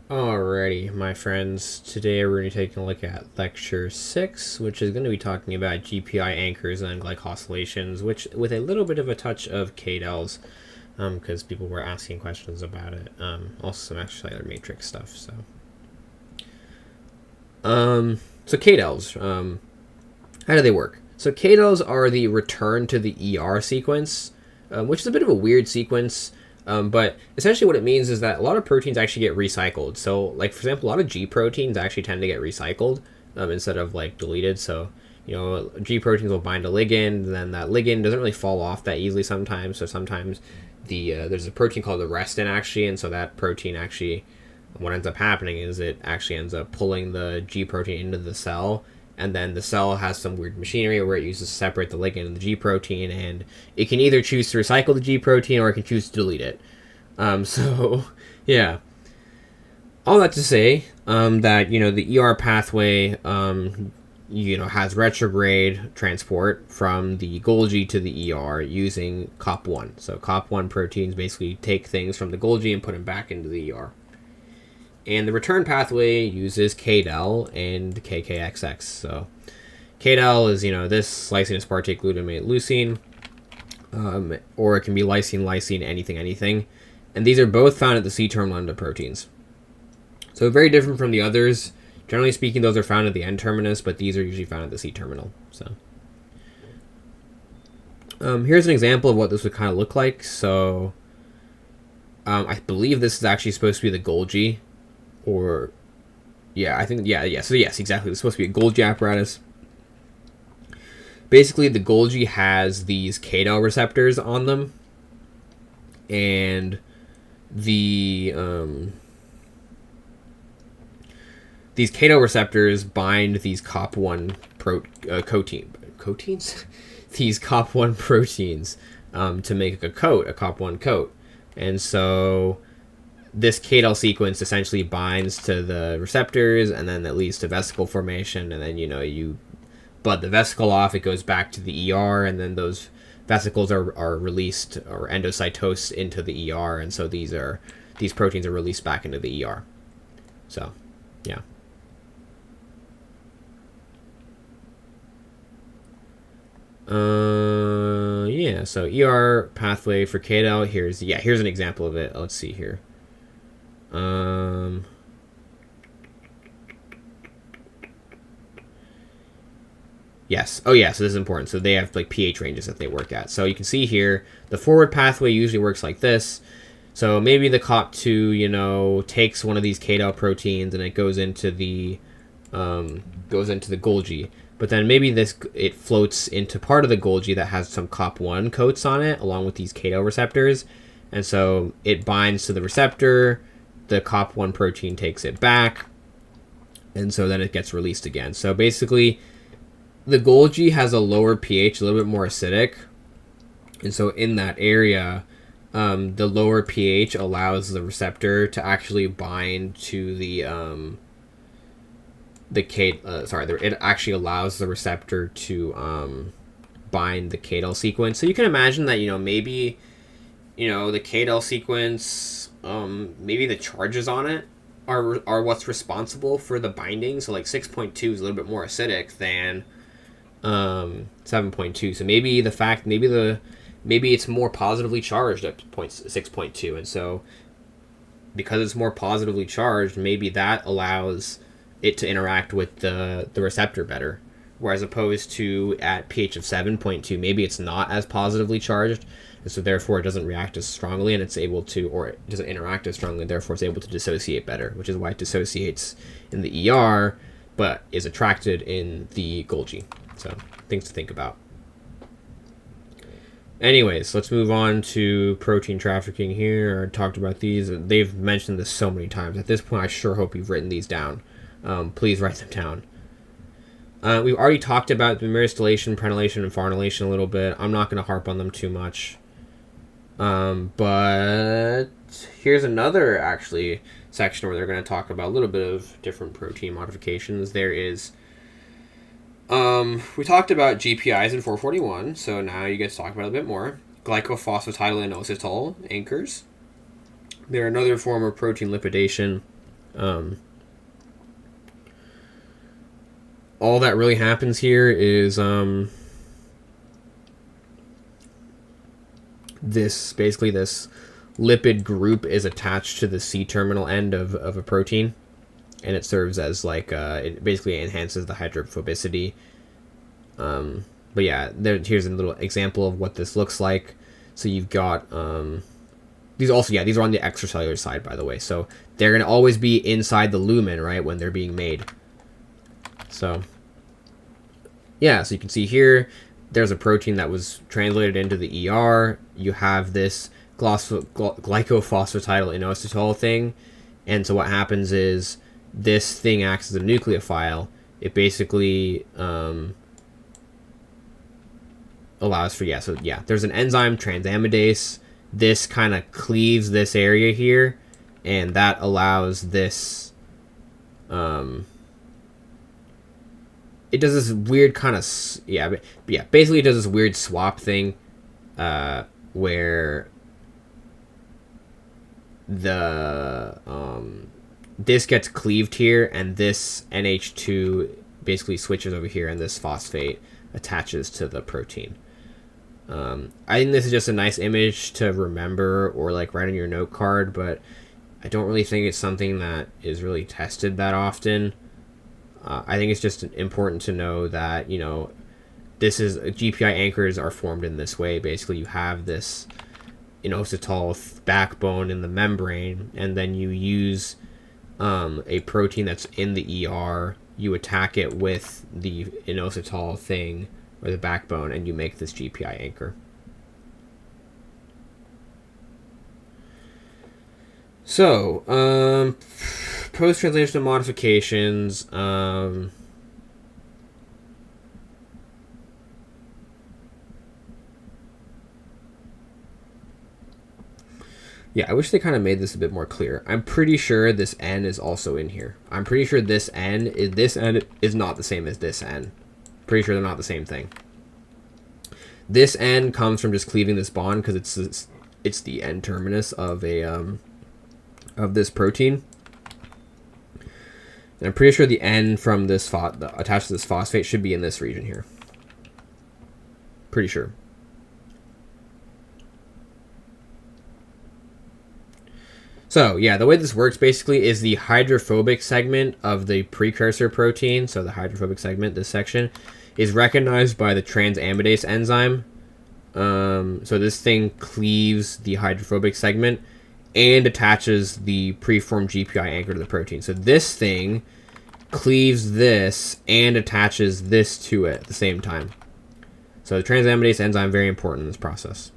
Alrighty, my friends. Today we're going to be taking a look at Lecture 6, which is going to be talking about GPI anchors and glycosylations, which with a little bit of a touch of KDELs, because people were asking questions about it. Also some extracellular matrix stuff. So KDELs, how do they work? So KDELs are the return to the ER sequence, which is a bit of a weird sequence. But essentially what it means is that a lot of proteins actually get recycled. So, like, for example, a lot of G proteins actually tend to get recycled instead of, like, deleted. So, G proteins will bind a ligand, and then that ligand doesn't really fall off that easily sometimes. So sometimes there's a protein called the restin, actually, and so that protein actually, what ends up happening is it actually ends up pulling the G protein into the cell, and then the cell has some weird machinery where it uses to separate the ligand and the G protein, and it can either choose to recycle the G protein or it can choose to delete it. So, yeah. All that to say that, the ER pathway, has retrograde transport from the Golgi to the ER using COP1. So COP1 proteins basically take things from the Golgi and put them back into the ER. And the return pathway uses KDEL and KKXX. So KDEL is, this lysine aspartate glutamate leucine, or it can be lysine, lysine, anything. And these are both found at the C-terminal end of proteins. So very different from the others. Generally speaking, those are found at the N-terminus, but these are usually found at the C-terminal. So here's an example of what this would kind of look like. So I believe this is actually supposed to be the Golgi. So yes, exactly. It's supposed to be a Golgi apparatus. Basically, the Golgi has these KDEL receptors on them, and these KDEL receptors bind these COP1 proteins, these COP1 proteins to make a COP1 coat, and so this KDEL sequence essentially binds to the receptors, and then that leads to vesicle formation, and then you bud the vesicle off, it goes back to the ER, and then those vesicles are released or endocytosed into the ER, and so these proteins are released back into the ER. So, yeah. So ER pathway for KDEL, here's an example of it. Let's see here. Yes. Oh, yeah. So this is important. So they have like pH ranges that they work at. So you can see here, the forward pathway usually works like this. So maybe the COP2, takes one of these KDEL proteins and it goes into the Golgi. But then maybe it floats into part of the Golgi that has some COP1 coats on it, along with these KDEL receptors. And so it binds to the receptor. The COP1 protein takes it back, and so then it gets released again. So basically, the Golgi has a lower pH, a little bit more acidic, and so in that area, the lower pH allows the receptor to actually bind to it actually allows the receptor to bind the KDEL sequence. So you can imagine that maybe the KDEL sequence, maybe the charges on it are what's responsible for the binding. So like 6.2 is a little bit more acidic than 7.2. So maybe it's more positively charged at 6.2, and so because it's more positively charged, maybe that allows it to interact with the receptor better. Whereas opposed to at pH of 7.2, maybe it's not as positively charged, and so therefore it doesn't react as strongly, and it doesn't interact as strongly, and therefore it's able to dissociate better, which is why it dissociates in the ER, but is attracted in the Golgi. So things to think about. Anyways, let's move on to protein trafficking here. I talked about these. They've mentioned this so many times. At this point, I sure hope you've written these down. Please write them down. We've already talked about myristoylation, prenylation, and farnylation a little bit. I'm not going to harp on them too much. But here's another, actually, section where they're going to talk about a little bit of different protein modifications. There is... we talked about GPIs in 441, so now you get to talk about it a bit more. Glycophosphatidylanosytol anchors. They're another form of protein lipidation. All that really happens here is this lipid group is attached to the C-terminal end of a protein, and it serves as like it basically enhances the hydrophobicity. But yeah, here's a little example of what this looks like. So you've got these are on the extracellular side, by the way. So they're going to always be inside the lumen, right, when they're being made. So yeah, so you can see here, there's a protein that was translated into the ER. You have this glycophosphatidyl inositol thing. And so what happens is this thing acts as a nucleophile. It basically allows for, there's an enzyme, transaminase. This kind of cleaves this area here, and that allows this, it does this weird kind of, basically it does this weird swap thing, where the, this gets cleaved here, and this NH2 basically switches over here, and this phosphate attaches to the protein. I think this is just a nice image to remember or like write on your note card, but I don't really think it's something that is really tested that often. I think it's just important to know that, you know, this is GPI anchors are formed in this way. Basically, you have this inositol backbone in the membrane, and then you use a protein that's in the ER. You attack it with the inositol thing or the backbone, and you make this GPI anchor. So, post-translational modifications. Yeah, I wish they kind of made this a bit more clear. I'm pretty sure this N is also in here. I'm pretty sure this N is not the same as this N. Pretty sure they're not the same thing. This N comes from just cleaving this bond because it's the N terminus of a of this protein. And I'm pretty sure the N from this attached to this phosphate should be in this region here. Pretty sure. So yeah, the way this works basically is the hydrophobic segment of the precursor protein, so the hydrophobic segment, this section, is recognized by the transaminase enzyme. So this thing cleaves the hydrophobic segment and attaches the preformed GPI anchor to the protein. So this thing cleaves this and attaches this to it at the same time. So the transaminase enzyme, very important in this process.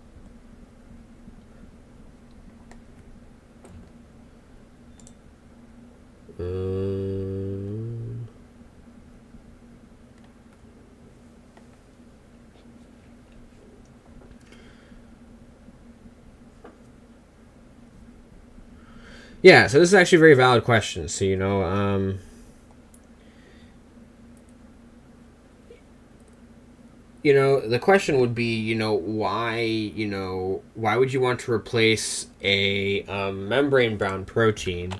Yeah, so this is actually a very valid question. So, you know, the question would be, why would you want to replace a membrane-bound protein?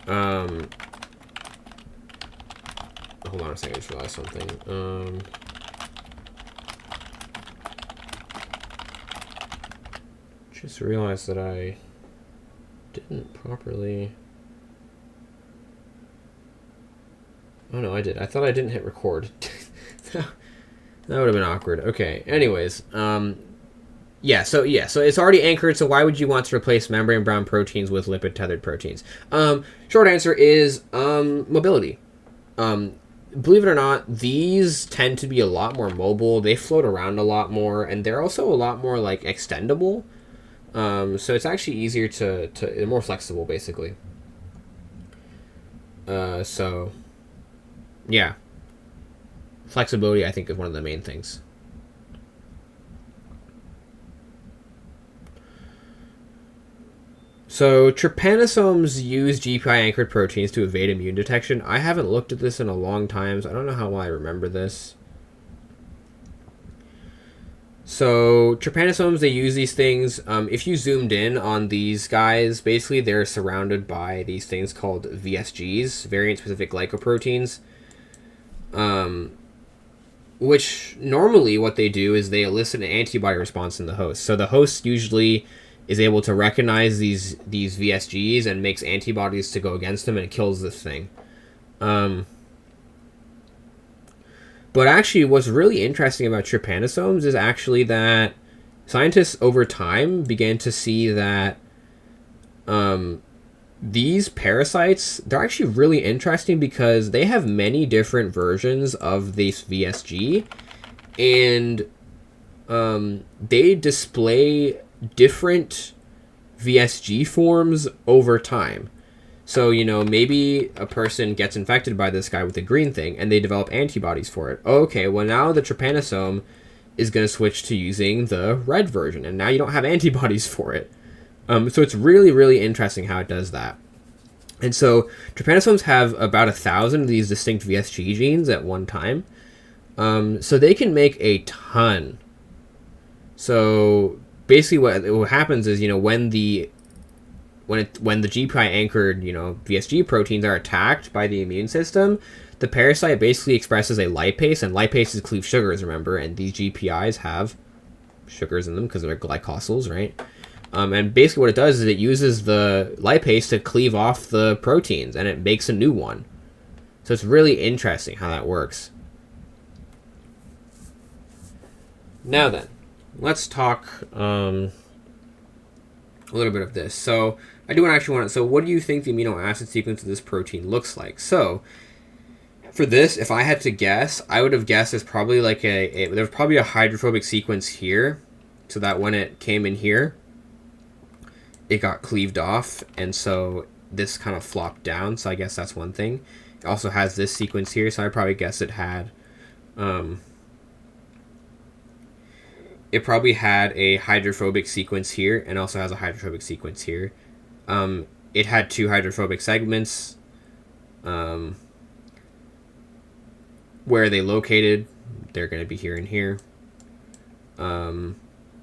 Hold on a second, I just realized something. Just realized that I didn't properly... Oh no, I did. I thought I didn't hit record. That would have been awkward. Okay, anyways. So it's already anchored, so why would you want to replace membrane-bound proteins with lipid-tethered proteins? Short answer is mobility. Believe it or not, these tend to be a lot more mobile. They float around a lot more, and they're also a lot more, like, extendable. So it's actually easier they're more flexible, basically. So, yeah. Flexibility, I think, is one of the main things. So, trypanosomes use GPI-anchored proteins to evade immune detection. I haven't looked at this in a long time, so I don't know how well I remember this. So trypanosomes, they use these things. If you zoomed in on these guys, basically they're surrounded by these things called VSGs, variant-specific glycoproteins, which normally what they do is they elicit an antibody response in the host. So the host usually is able to recognize these VSGs and makes antibodies to go against them, and it kills this thing. But actually, what's really interesting about trypanosomes is actually that scientists over time began to see that these parasites, they're actually really interesting because they have many different versions of this VSG, and they display different VSG forms over time. So, maybe a person gets infected by this guy with the green thing and they develop antibodies for it. Okay, well, now the trypanosome is going to switch to using the red version, and now you don't have antibodies for it. So it's really, really interesting how it does that. And so trypanosomes have about 1,000 of these distinct VSG genes at one time. So they can make a ton. So basically what happens is, when the GPI anchored, VSG proteins are attacked by the immune system, the parasite basically expresses a lipase, and lipases cleave sugars, remember, and these GPIs have sugars in them because they're glycosyls, right? And basically what it does is it uses the lipase to cleave off the proteins, and it makes a new one. So it's really interesting how that works. Now then, let's talk a little bit of this. So I do actually want to, so what do you think the amino acid sequence of this protein looks like? So for this, if I had to guess, I would have guessed there's probably like there's probably a hydrophobic sequence here, so that when it came in here, it got cleaved off, and so this kind of flopped down, so I guess that's one thing. It also has this sequence here, so I probably guess it had it probably had a hydrophobic sequence here, and also has a hydrophobic sequence here. It had two hydrophobic segments. Where are they located? They're going to be here and here. And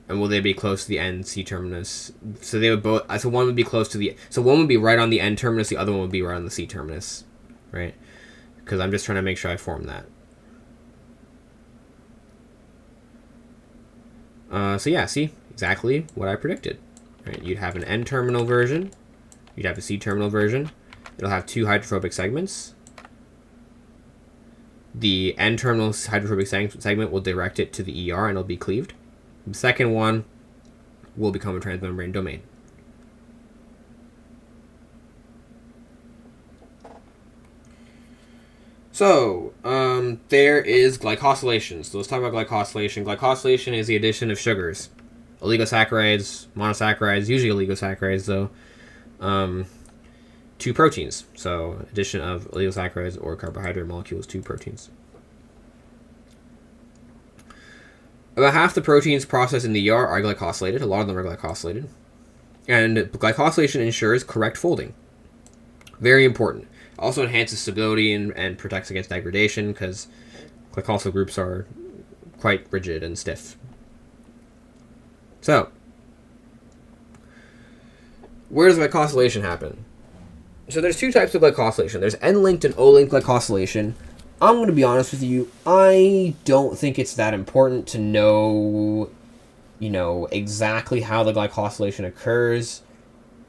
will they be close to the end C terminus? So they would both. So one would be close to the. So one would be right on the end terminus. The other one would be right on the C terminus, right? Because I'm just trying to make sure I form that. So yeah, see exactly what I predicted. Right? You'd have an N terminal version. You'd have a C terminal version. It'll have two hydrophobic segments. The N terminal hydrophobic segment will direct it to the ER, and it'll be cleaved. The second one will become a transmembrane domain. So, there is glycosylation. So let's talk about glycosylation. Glycosylation is the addition of sugars, oligosaccharides, monosaccharides, usually oligosaccharides though, to proteins. So addition of oligosaccharides or carbohydrate molecules to proteins. About half the proteins processed in the ER are glycosylated. A lot of them are glycosylated. And glycosylation ensures correct folding. Very important. Also enhances stability and protects against degradation because glycosyl groups are quite rigid and stiff. So, where does glycosylation happen? So there's two types of glycosylation. There's N-linked and O-linked glycosylation. I'm going to be honest with you, I don't think it's that important to know, exactly how the glycosylation occurs,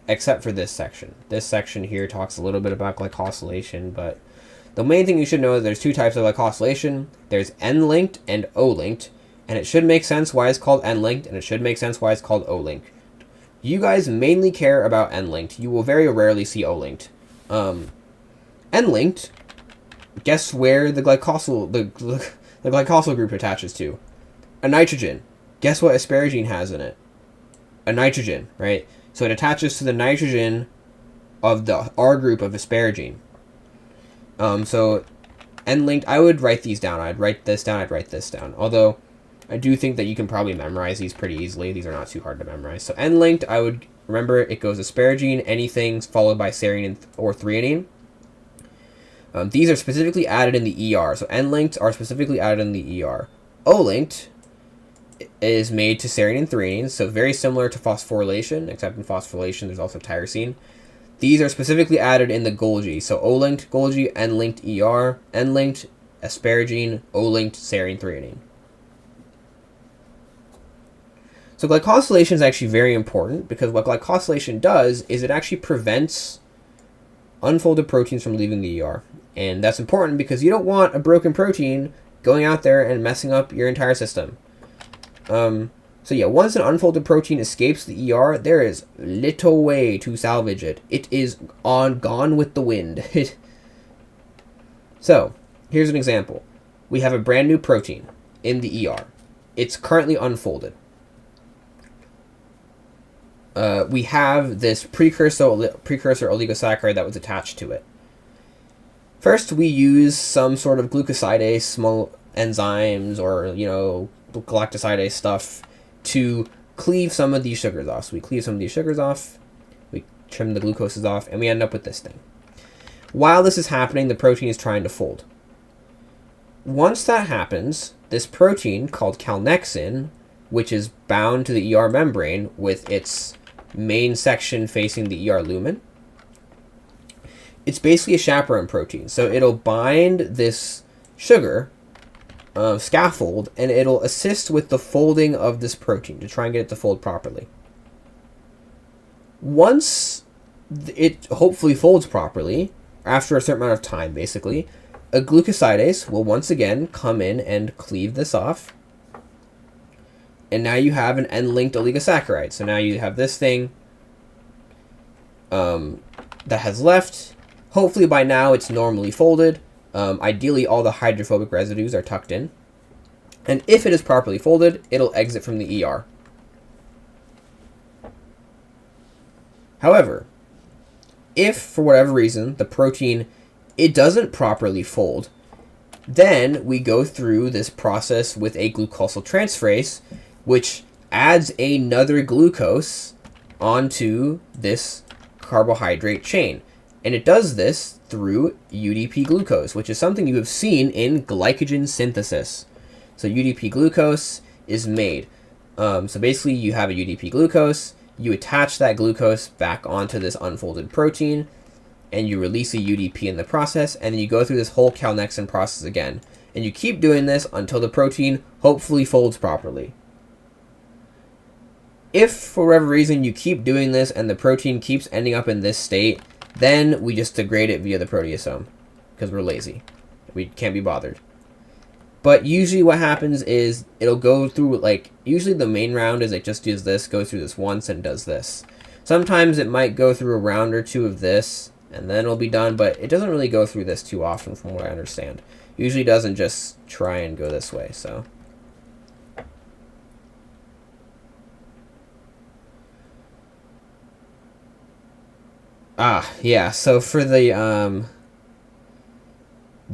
except for this section. This section here talks a little bit about glycosylation, but the main thing you should know is there's two types of glycosylation. There's N-linked and O-linked, and it should make sense why it's called N-linked, and it should make sense why it's called O-linked. You guys mainly care about N-linked. You will very rarely see O-linked. N-linked, guess where the glycosyl group attaches to? A nitrogen. Guess what asparagine has in it? A nitrogen, right? So it attaches to the nitrogen of the R group of asparagine. So N-linked, I would write these down. I'd write this down, I'd write this down. Although I do think that you can probably memorize these pretty easily. These are not too hard to memorize. So N-linked, I would remember it goes asparagine, anything followed by serine or threonine. These are specifically added in the ER. So N-linked are specifically added in the ER. O-linked, is made to serine and threonine, so very similar to phosphorylation, except in phosphorylation there's also tyrosine. These are specifically added in the Golgi, so O-linked Golgi, N-linked ER, N-linked asparagine, O-linked serine threonine. So glycosylation is actually very important because what glycosylation does is it actually prevents unfolded proteins from leaving the ER. And that's important because you don't want a broken protein going out there and messing up your entire system. So yeah, once an unfolded protein escapes the ER, there is little way to salvage it. It is gone with the wind. So, here's an example. We have a brand new protein in the ER. It's currently unfolded. We have this precursor oligosaccharide that was attached to it. First, we use some sort of glucosidase, small enzymes, or, galactosidase stuff to cleave some of these sugars off. So we cleave some of these sugars off, we trim the glucoses off, and we end up with this thing. While this is happening, the protein is trying to fold. Once that happens, this protein called calnexin, which is bound to the ER membrane with its main section facing the ER lumen, it's basically a chaperone protein. So it'll bind this sugar scaffold, and it'll assist with the folding of this protein to try and get it to fold properly. Once it hopefully folds properly, after a certain amount of time basically, a glucosidase will once again come in and cleave this off. And now you have an N-linked oligosaccharide. So now you have this thing that has left. Hopefully by now it's normally folded. Ideally, all the hydrophobic residues are tucked in. And if it is properly folded, it'll exit from the ER. However, if for whatever reason the protein, it doesn't properly fold, then we go through this process with a glucosyltransferase, which adds another glucose onto this carbohydrate chain. And it does this through UDP glucose, which is something you have seen in glycogen synthesis. So UDP glucose is made. So basically you have a UDP glucose, you attach that glucose back onto this unfolded protein, and you release a UDP in the process, and then you go through this whole calnexin process again. And you keep doing this until the protein hopefully folds properly. If for whatever reason you keep doing this and the protein keeps ending up in this state, then we just degrade it via the proteasome because we're lazy. We can't be bothered. But usually what happens is it'll go through, usually the main round is it just does this, goes through this once and does this. Sometimes it might go through a round or two of this and then it'll be done, but it doesn't really go through this too often from what I understand. Usually doesn't just try and go this way, so. Yeah, so for the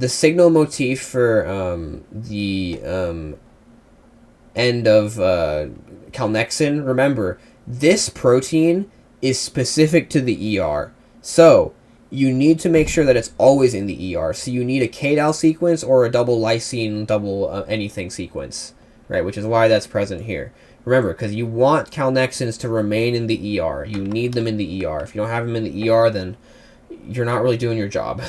signal motif for the end of calnexin, remember, this protein is specific to the ER. So you need to make sure that it's always in the ER. So you need a KDAL sequence or a double lysine, double anything sequence, right? Which is why that's present here. Remember, because you want calnexins to remain in the ER. You need them in the ER. If you don't have them in the ER, then you're not really doing your job.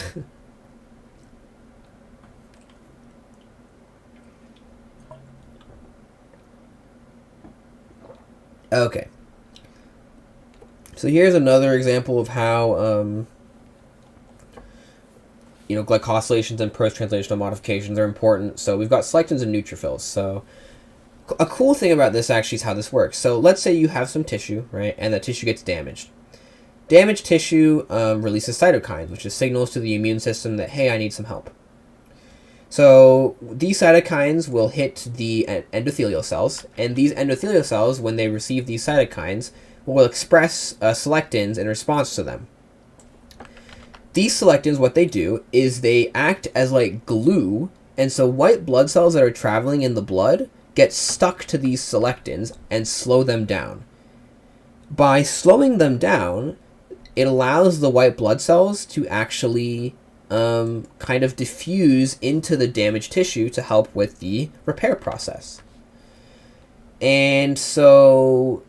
Okay. So here's another example of how, glycosylations and post-translational modifications are important. So we've got selectins and neutrophils. So a cool thing about this actually is how this works. So let's say you have some tissue, right, and that tissue gets damaged. Damaged tissue releases cytokines, which is signals to the immune system that, hey, I need some help. So these cytokines will hit the endothelial cells, and these endothelial cells, when they receive these cytokines, will express selectins in response to them. These selectins, what they do is they act as like glue, and so white blood cells that are traveling in the blood get stuck to these selectins and slow them down. By slowing them down, it allows the white blood cells to actually kind of diffuse into the damaged tissue to help with the repair process. And so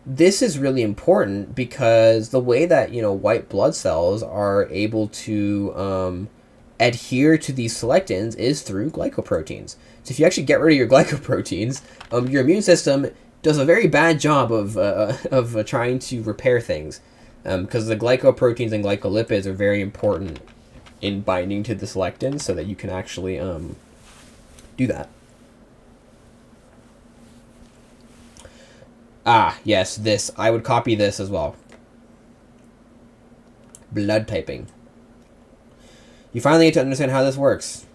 this is really important because the way that, white blood cells are able to adhere to these selectins is through glycoproteins. So if you actually get rid of your glycoproteins, your immune system does a very bad job of trying to repair things, because the glycoproteins and glycolipids are very important in binding to the selectins so that you can actually do that. Ah, yes, this. I would copy this as well. Blood typing. You finally get to understand how this works.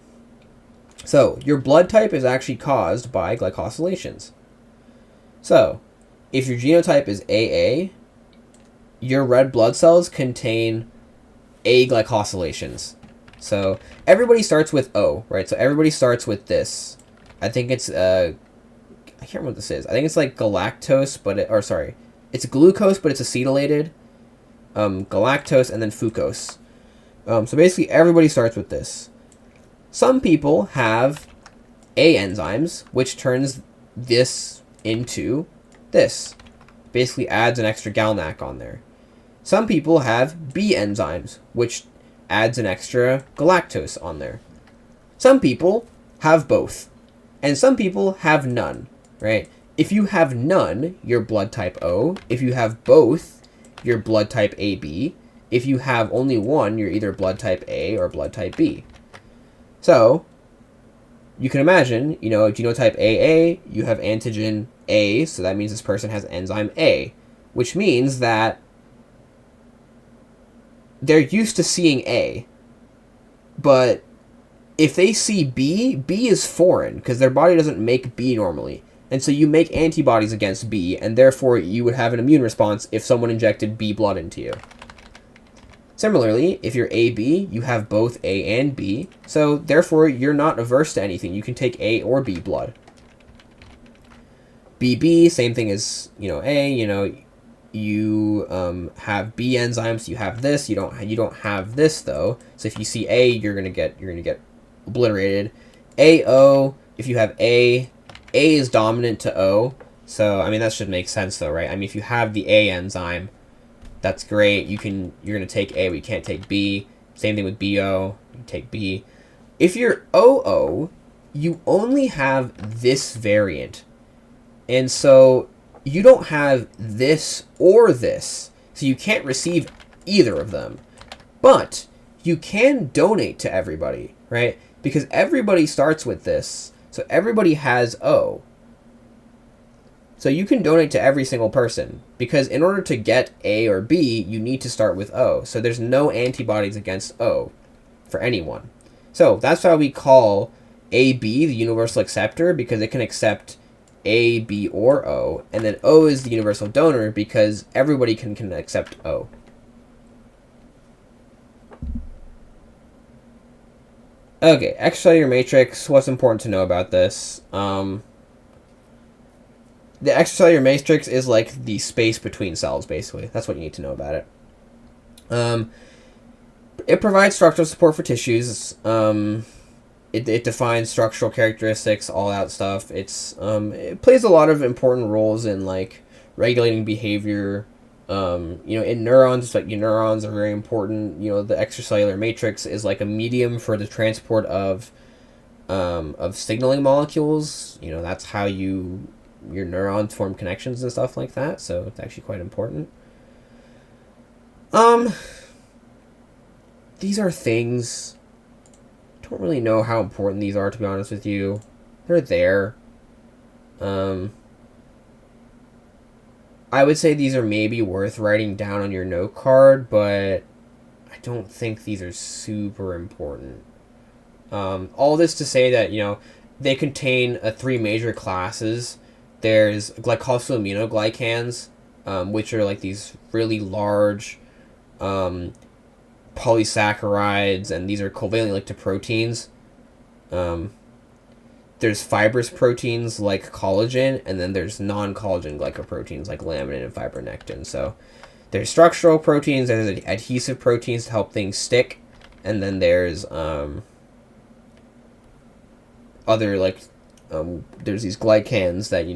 So, your blood type is actually caused by glycosylations. So, if your genotype is AA, your red blood cells contain A glycosylations. So, everybody starts with O, right? So, everybody starts with this. I think it's I can't remember what this is. I think it's like galactose, it's glucose, but it's acetylated. Galactose and then fucose. So basically, everybody starts with this. Some people have A enzymes, which turns this into this. Basically adds an extra GalNAc on there. Some people have B enzymes, which adds an extra galactose on there. Some people have both. And some people have none. Right? If you have none, you're blood type O. If you have both, you're blood type AB. If you have only one, you're either blood type A or blood type B. So, you can imagine, genotype AA, you have antigen A, so that means this person has enzyme A, which means that they're used to seeing A. But if they see B, B is foreign, because their body doesn't make B normally. And so you make antibodies against B, and therefore you would have an immune response if someone injected B blood into you. Similarly, if you're AB, you have both A and B, so therefore you're not averse to anything. You can take A or B blood. BB, same thing as, A, you have B enzymes, you have this, you don't have this though. So if you see A, you're gonna get obliterated. AO, if you have A is dominant to O, so that should make sense though, right? If you have the A enzyme, that's great. You're gonna take A, but you can't take B. Same thing with BO, you take B. If you're OO, you only have this variant, and so you don't have this or this, so you can't receive either of them. But you can donate to everybody, right? Because everybody starts with this. So everybody has O. So you can donate to every single person, because in order to get A or B, you need to start with O. So there's no antibodies against O for anyone. So that's why we call AB the universal acceptor, because it can accept A, B, or O. And then O is the universal donor, because everybody can accept O. Okay, extracellular matrix, what's important to know about this? The extracellular matrix is like the space between cells, basically. That's what you need to know about it. It provides structural support for tissues. It defines structural characteristics, all that stuff. It plays a lot of important roles in like regulating behavior. In neurons, like your neurons are very important. The extracellular matrix is like a medium for the transport of signaling molecules. That's how your neurons form connections and stuff like that. So it's actually quite important. These are things. Don't really know how important these are, to be honest with you. They're there. I would say these are maybe worth writing down on your note card, but I don't think these are super important. All this to say that, they contain three major classes. There's glycosylaminoglycans, which are like these really large polysaccharides, and these are covalently linked to proteins. There's fibrous proteins like collagen, and then there's non-collagen glycoproteins like laminin and fibronectin. So there's structural proteins, there's adhesive proteins to help things stick, and then there's other there's these glycans that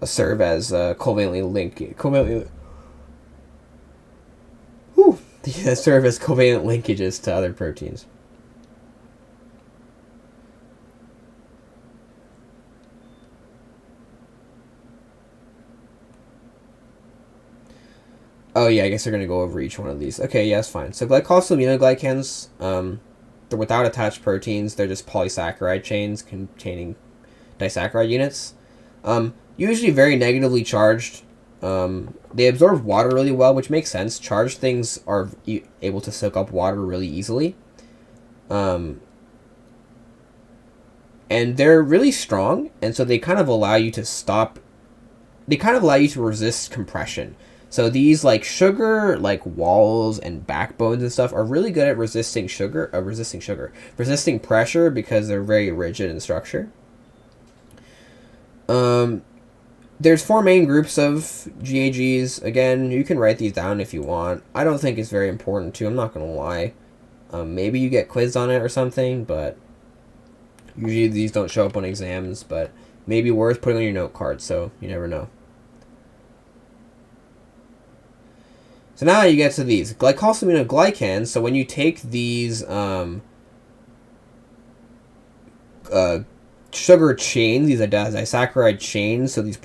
serve as covalently whew, serve as covalent linkages to other proteins. Oh yeah, I guess they're gonna go over each one of these. Okay, yeah, that's fine. So glycosaminoglycans, they're without attached proteins. They're just polysaccharide chains containing disaccharide units. Usually very negatively charged. They absorb water really well, which makes sense. Charged things are able to soak up water really easily. And they're really strong, and so they kind of allow you to stop. They kind of allow you to resist compression. So these like sugar, like walls and backbones and stuff are really good at resisting pressure because they're very rigid in structure. There's 4 main groups of GAGs. Again, you can write these down if you want. I don't think it's very important to. I'm not gonna lie. Maybe you get quizzed on it or something, but usually these don't show up on exams. But maybe worth putting on your note card. So you never know. So now you get to these glycosaminoglycans. So when you take these sugar chains, these are disaccharide chains, so these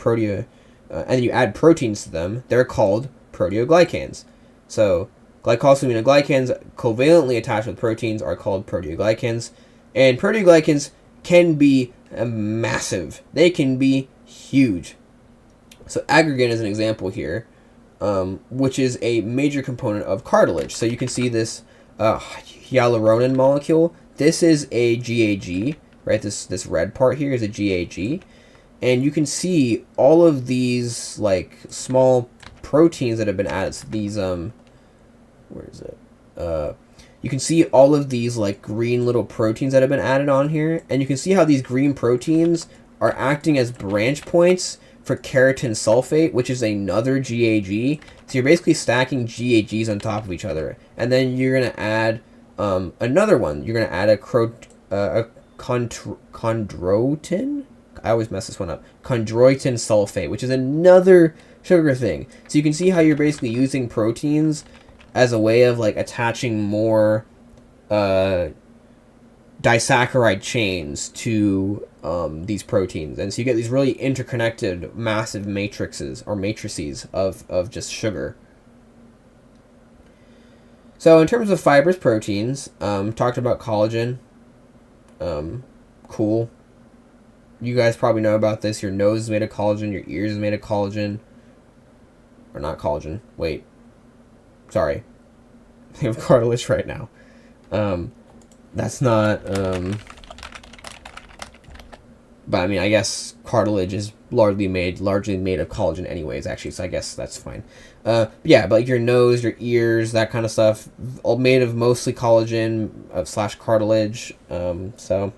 and you add proteins to them, they're called proteoglycans. So glycosaminoglycans covalently attached with proteins are called proteoglycans, and proteoglycans can be massive. They can be huge. So aggregan is an example here. Which is a major component of cartilage. So you can see this hyaluronan molecule. This is a GAG, right? This red part here is a GAG. And you can see all of these like small proteins that have been added. So these where is it? You can see all of these like green little proteins that have been added on here, and you can see how these green proteins are acting as branch points for keratin sulfate, which is another GAG. So you're basically stacking GAGs on top of each other. And then you're going to add another one. You're going to add a chondroitin? I always mess this one up. Chondroitin sulfate, which is another sugar thing. So you can see how you're basically using proteins as a way of like attaching more disaccharide chains to these proteins, and so you get these really interconnected massive matrices of just sugar. So in terms of fibrous proteins, talked about collagen. Cool. You guys probably know about this. Your nose is made of collagen. Your ears is made of collagen. Or not collagen. Wait. Sorry. I have cartilage right now. That's not... But I mean, I guess cartilage is largely made of collagen anyways, actually, so I guess that's fine. Yeah, but like your nose, your ears, that kind of stuff, all made of mostly collagen / cartilage. So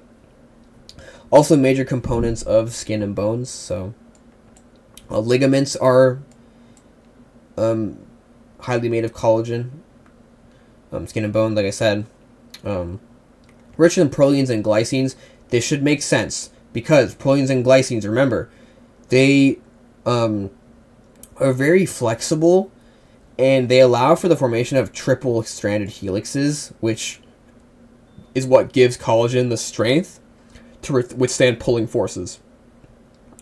also major components of skin and bones. So ligaments are highly made of collagen. Skin and bone, like I said, richer in proteins and glycines. This should make sense. Because proteins and glycines, remember, they are very flexible, and they allow for the formation of triple-stranded helixes, which is what gives collagen the strength to withstand pulling forces.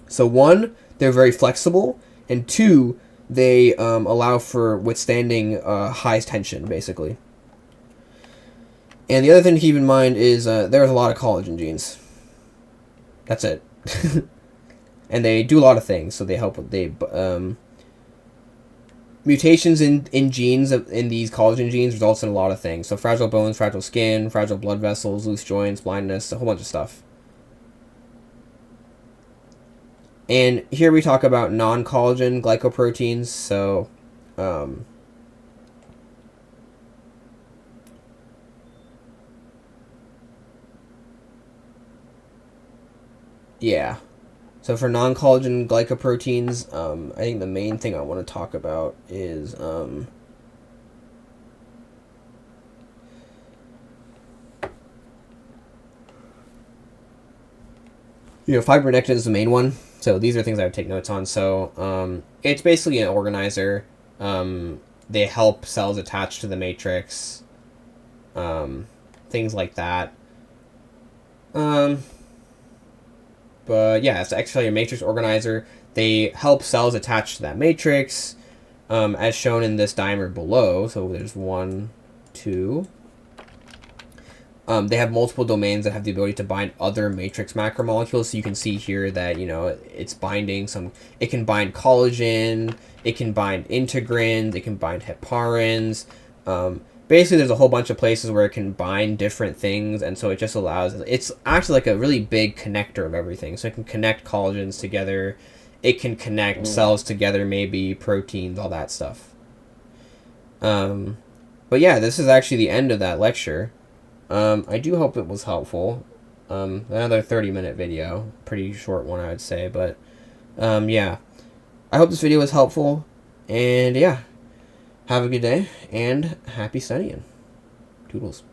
So 1, they're very flexible, and 2, they allow for withstanding high tension, basically. And the other thing to keep in mind is there's a lot of collagen genes. That's it. And they do a lot of things. So they help with mutations in genes in these collagen genes results in a lot of things. So fragile bones, fragile skin, fragile blood vessels, loose joints, blindness, a whole bunch of stuff. And here we talk about non-collagen glycoproteins. So yeah. So for non-collagen glycoproteins, I think the main thing I want to talk about is fibronectin is the main one. So these are things I would take notes on. So it's basically an organizer. They help cells attach to the matrix. Things like that. But yeah, it's actually a matrix organizer. They help cells attach to that matrix, as shown in this diagram below. So there's 1, 2. They have multiple domains that have the ability to bind other matrix macromolecules. So you can see here that, you know, it's binding some, it can bind collagen, it can bind integrins, it can bind heparins. Basically, there's a whole bunch of places where it can bind different things, and so it just allows, it's actually like a really big connector of everything. So it can connect collagens together, it can connect cells together, maybe proteins, all that stuff. But yeah, this is actually the end of that lecture. I do hope it was helpful. Another 30-minute video, pretty short one, I would say, but yeah, I hope this video was helpful, and yeah, have a good day and happy studying. Toodles.